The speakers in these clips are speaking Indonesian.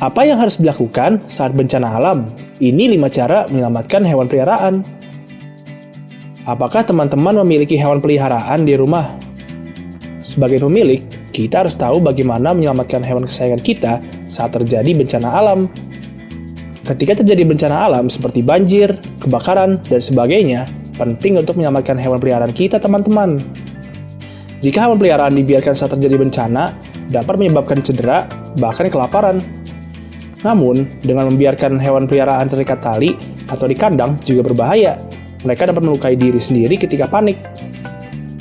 Apa yang harus dilakukan saat bencana alam? Ini 5 cara menyelamatkan hewan peliharaan. Apakah teman-teman memiliki hewan peliharaan di rumah? Sebagai pemilik, kita harus tahu bagaimana menyelamatkan hewan kesayangan kita saat terjadi bencana alam. Ketika terjadi bencana alam seperti banjir, kebakaran, dan sebagainya, penting untuk menyelamatkan hewan peliharaan kita, teman-teman. Jika hewan peliharaan dibiarkan saat terjadi bencana, dapat menyebabkan cedera, bahkan kelaparan. Namun, dengan membiarkan hewan peliharaan terikat tali atau di kandang juga berbahaya. Mereka dapat melukai diri sendiri ketika panik.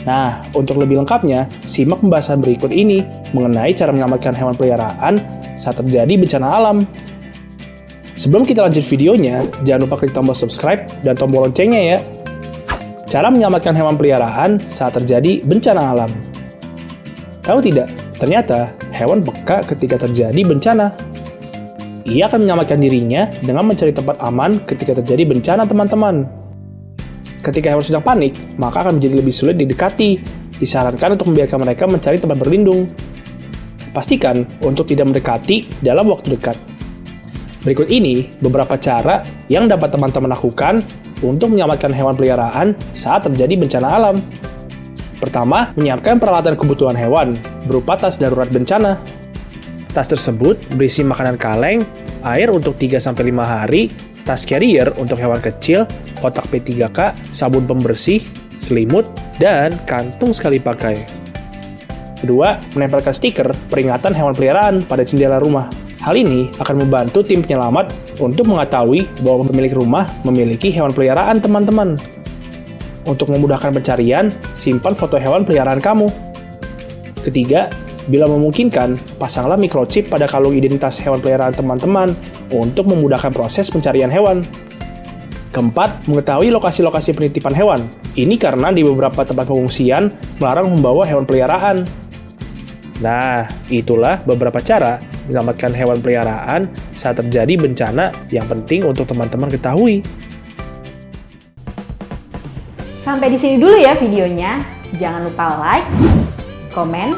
Nah, untuk lebih lengkapnya, simak pembahasan berikut ini mengenai cara menyelamatkan hewan peliharaan saat terjadi bencana alam. Sebelum kita lanjut videonya, jangan lupa klik tombol subscribe dan tombol loncengnya ya. Cara menyelamatkan hewan peliharaan saat terjadi bencana alam. Tahu tidak, ternyata hewan peka ketika terjadi bencana. Ia akan menyelamatkan dirinya dengan mencari tempat aman ketika terjadi bencana, teman-teman. Ketika hewan sedang panik, maka akan menjadi lebih sulit didekati. Disarankan untuk membiarkan mereka mencari tempat berlindung. Pastikan untuk tidak mendekati dalam waktu dekat. Berikut ini beberapa cara yang dapat teman-teman lakukan untuk menyelamatkan hewan peliharaan saat terjadi bencana alam. Pertama, menyiapkan peralatan kebutuhan hewan berupa tas darurat bencana. Tas tersebut berisi makanan kaleng, air untuk 3-5 hari, tas carrier untuk hewan kecil, kotak P3K, sabun pembersih, selimut, dan kantung sekali pakai. Kedua, menempelkan stiker peringatan hewan peliharaan pada jendela rumah. Hal ini akan membantu tim penyelamat untuk mengetahui bahwa pemilik rumah memiliki hewan peliharaan, teman-teman. Untuk memudahkan pencarian, simpan foto hewan peliharaan kamu. Ketiga, bila memungkinkan, pasanglah microchip pada kalung identitas hewan peliharaan teman-teman untuk memudahkan proses pencarian hewan. Keempat, mengetahui lokasi-lokasi penitipan hewan. Ini karena di beberapa tempat pengungsian melarang membawa hewan peliharaan. Nah, itulah beberapa cara menyelamatkan hewan peliharaan saat terjadi bencana yang penting untuk teman-teman ketahui. Sampai di sini dulu ya videonya. Jangan lupa like, komen,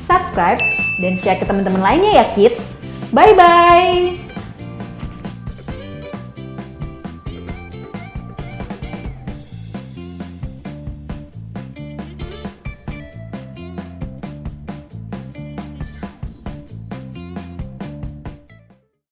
subscribe, dan share ke teman-teman lainnya ya kids. Bye-bye!